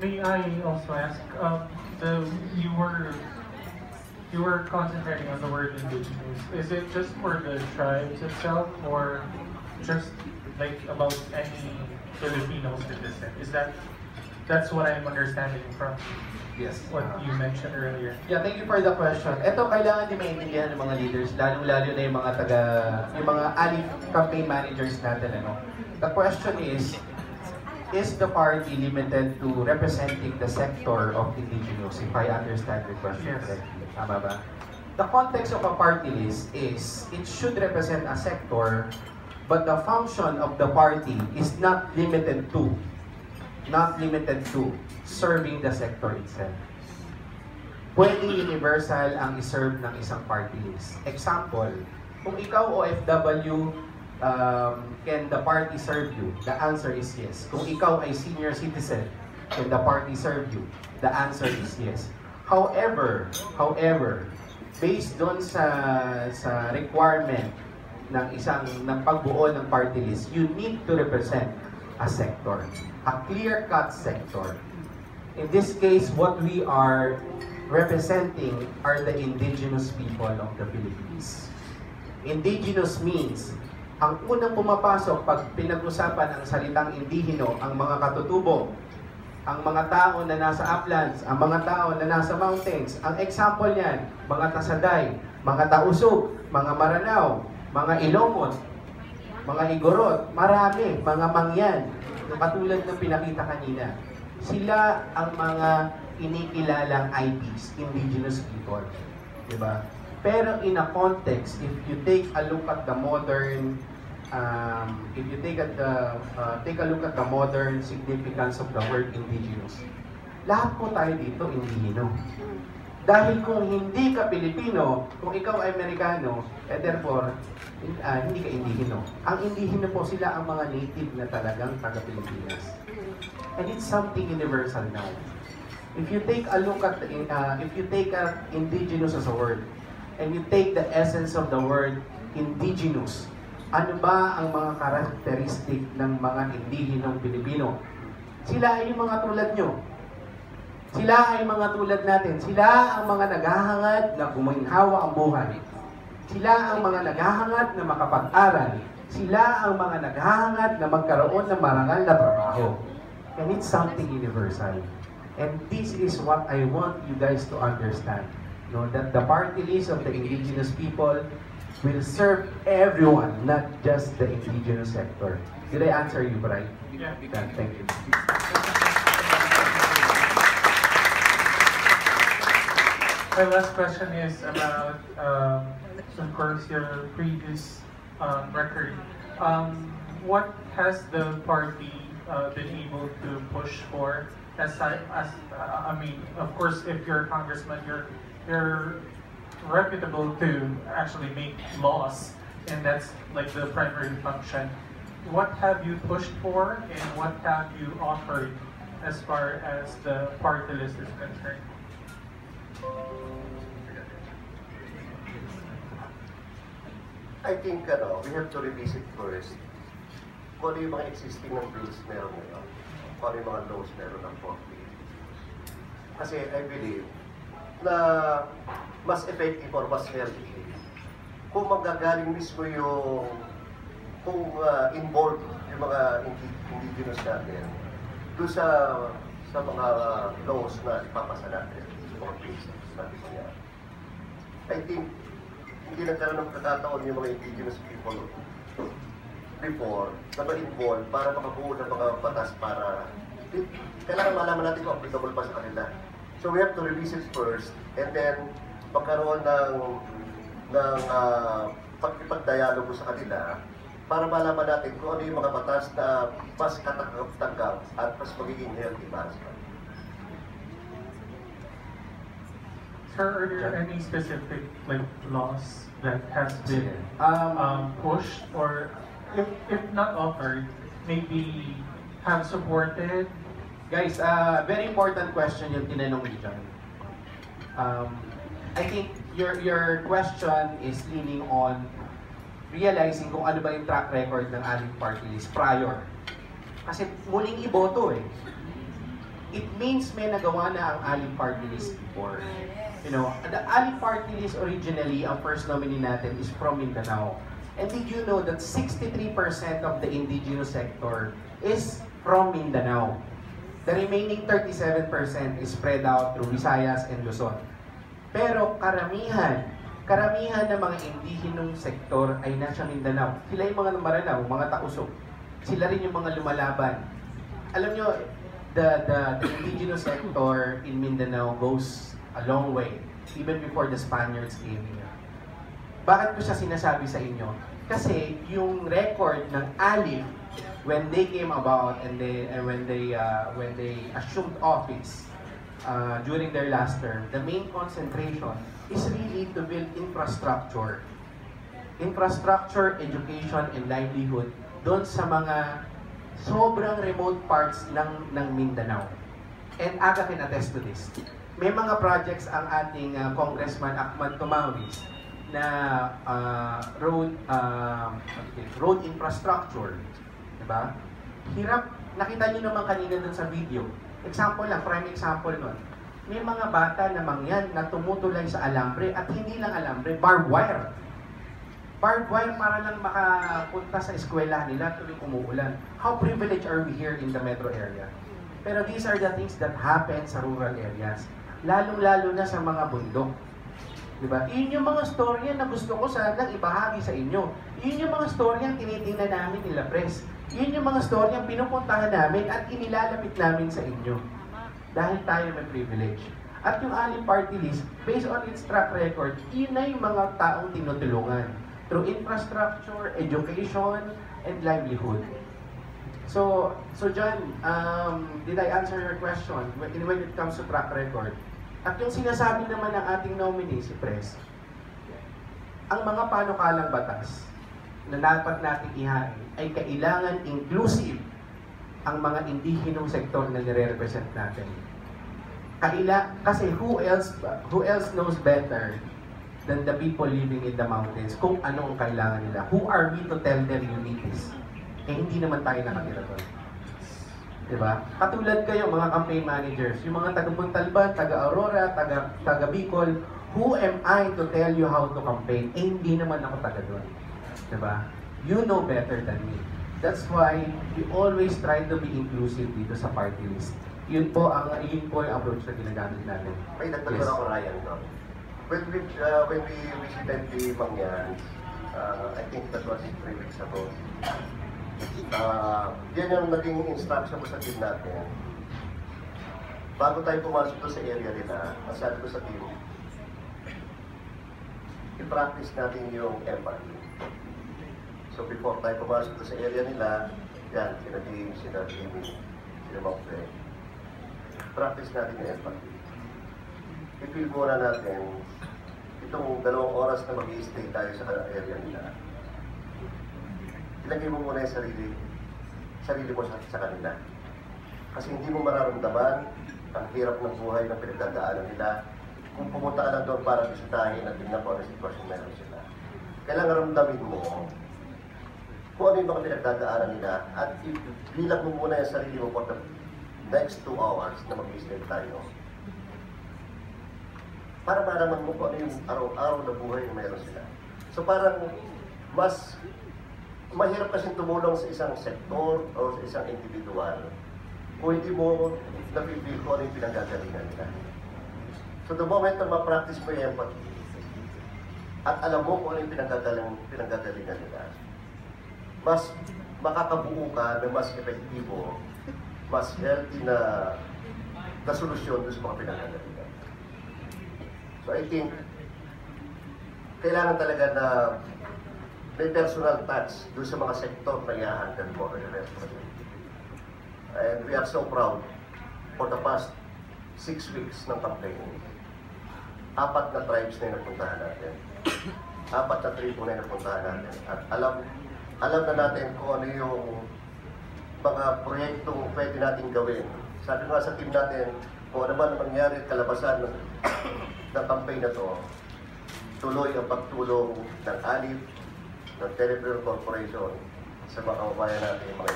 May I also ask, the you were concentrating on the word indigenous. Is it just for the tribes itself, or just like about any Filipinos in this sense? That's what I'm understanding from Yes. what you mentioned earlier. Yeah, thank you for the question. Ito, kailangan din maintindihan ng mga leaders, lalong-lalo na yung mga ALIF campaign managers natin, ano? The question is the party limited to representing the sector of indigenous, if I understand the question Yes. correctly? Tama ba? The context of a party list is, it should represent a sector, but the function of the party is not limited to serving the sector itself. Pwedeng universal ang iserve ng isang party list. Example, kung ikaw OFW, can the party serve you? The answer is yes. Kung ikaw ay senior citizen, can the party serve you? The answer is yes. However, based doon sa requirement ng pagbuo ng party list, you need to represent a sector, a clear-cut sector. In this case, what we are representing are the indigenous people of the Philippines. Indigenous means, ang unang pumapasok pag pinag-usapan ang salitang indihino, ang mga katutubo, ang mga tao na nasa uplands, ang mga tao na nasa mountains. Ang example niyan, mga Tasaday, mga Tausug, mga Maranao, mga Ilonggon, mga Igorot, marami, mga Mangyan, katulad ng pinakita kanina. Sila ang mga inikilalang IPs, indigenous people. Diba? Pero in a context, if you take a look at the modern, take a look at the modern significance of the word indigenous, lahat po tayo dito indihino. Dahil kung hindi ka Pilipino, kung ikaw ay Amerikano, therefore, hindi ka indihino. Ang indihino po sila ang mga native na talagang taga-Pilipinas. And it's something universal now. If you take a look at, indigenous as a word, and you take the essence of the word indigenous, ano ba ang mga karakteristik ng mga indihinong Pilipino? Sila ay yung mga tulad nyo. Sila ay mga tulad natin. Sila ang mga naghahangad na gumainhawa ang buhay. Sila ang mga naghahangad na makapag-aral. Sila ang mga naghahangad na magkaroon ng marangal na trabaho. And it's something universal. And this is what I want you guys to understand. No, that the party list of the indigenous people will serve everyone, not just the indigenous sector. Did I answer you, right? Yeah. Thank you. My last question is about, of course, your previous record. What has the party been able to push for? I mean, of course, if you're a congressman, you're reputable to actually make laws, and that's like the primary function. What have you pushed for, and what have you offered as far as the party list is concerned? I think we have to revisit first kung ano yung mga existing ng bills meron ngayon, kung ano yung mga laws meron ng party. Kasi I believe na mas effective or mas healthy kung magagaling mismo kung involved yung mga indigenous natin doon sa mga laws na ipapasa natin or bills natin niya. I think hindi nagkaroon ng pagkakataon yung mga indigenous people before na ma-involve para makabuo ng mga batas para kailangan malaman natin kung applicable pa sa kanila. So we have to release it first and then magkaroon ng pagkipag-dialogo sa kanila para malaman natin kung ano yung mga batas na mas katanggap at mas magiging healthy para sa kanila. Sir, are there any specific laws that has been pushed, or if not offered, maybe have supported? Guys, very important question yung tinanong niyo dyan. I think your question is leaning on realizing kung ano ba yung track record ng ALIF Partylist prior. Kasi muling iboto eh. it means may nagawa na ang ALIF Partylist before. You know, the ALIF Partylist originally, ang first nominee natin is from Mindanao. And did you know that 63% of the indigenous sector is from Mindanao? The remaining 37% is spread out through Visayas and Luzon. Pero karamihan ng mga indigenong sektor ay nasa Mindanao. Sila yung mga Maranao, mga Tausog. Sila rin yung mga lumalaban. Alam nyo, the indigenous sector in Mindanao goes a long way, even before the Spaniards came here. Bakit ko siya sinasabi sa inyo? Kasi yung record ng ALIF, when they came about and when they assumed office during their last term, the main concentration is really to build infrastructure, education, and livelihood doon sa mga sobrang remote parts ng Mindanao. And Aga can attest to this. May mga projects ang ating Congressman Ahmad Tumawis na road infrastructure, diba? Hirap, nakita niyo naman kanina dun sa video. Example lang, prime example nun. May mga bata namang yan na tumutulay sa alambre at hindi lang alambre, barbed wire. Barbed wire para lang makapunta sa eskwela nila tuwing umuulan. How privileged are we here in the metro area? Pero these are the things that happen sa rural areas. Lalong-lalo na sa mga bundok. Diba? Yun yung mga storya na gusto ko sanang ibahagi sa inyo. Yun yung mga storya ang tinitingnan namin nila, Pres. Yun yung mga storya ang pinupuntahan namin at inilalapit namin sa inyo. Dahil tayo may privilege. At yung ALIF Partylist, based on its track record, yun na yung mga taong tinutulungan through infrastructure, education, and livelihood. So John, did I answer your question when it comes to track record? At yung sinasabi naman ng ating nominee, si Pres, ang mga panukalang batas na dapat natin ihain ay kailangan inclusive ang mga indigenong sektor na nire-represent natin. Kasi who else knows better than the people living in the mountains kung ano ang kailangan nila? Who are we to tell them you need this? Eh hindi naman tayo nakatira doon. Diba? Katulad kayo mga campaign managers, yung mga taga-Montalban, taga-Aurora, taga-Bicol, who am I to tell you how to campaign? Eh hindi naman ako taga doon. Diba? You know better than me. That's why we always try to be inclusive dito sa party list. Yun po yung approach na ginagamit natin. May nagtagod ako, Ryan, no? When we visited the Mangyan, I think that was 3 weeks ago. Yan yung naging instruction ko sa team natin. Bago tayo pumasok doon sa area nila, masabi ko sa team, i-practice natin yung empathy. So before tayo pumasok doon sa area nila, yan, sina Jimmy, sina Mokre, practice natin yung empathy. I-feel muna natin itong 2 oras na mag-i-stay tayo sa area nila. Ilagay mo muna yung sarili mo sa kanila. Kasi hindi mo mararamdaman ang hirap ng buhay na pinagdadaanan nila kung pumunta ka lang doon para bisitahin at tingnan po ang sitwasyon meron sila. Kailangan ramdamin mo kung ano yung mga pinagdadaanan nila at ibilak mo muna yung sarili mo for the next 2 hours na mag-i-stay tayo. Para malaman mo kung ano yung araw-araw na buhay na meron sila. So parang mas mahirap kasing tumulong sa isang sektor o sa isang individual kung hindi mo na-feel kung ano yung pinanggagalingan nila. So the moment na ma-practice mo yung empathy at alam mo kung ano yung pinanggagalingan nila, mas makakabuo ka na mas epektibo, mas healthy na solusyon doon sa mga pinanggagalingan. So I think kailangan talaga na may personal touch doon sa mga sektor na i-handle mo ng restaurant. And we are so proud for the past 6 weeks ng campaign. 4 na tribes na yung napuntahan natin. 4 na tribo na yung napuntahan natin. At alam na natin kung ano yung mga proyektong pwede natin gawin. Sabi nga sa team natin, kung ano man mangyari kalabasan ng campaign na to, tuloy ang pagtulong ng ALIF, ng Territorial Corporation sa mga kababayan natin, mga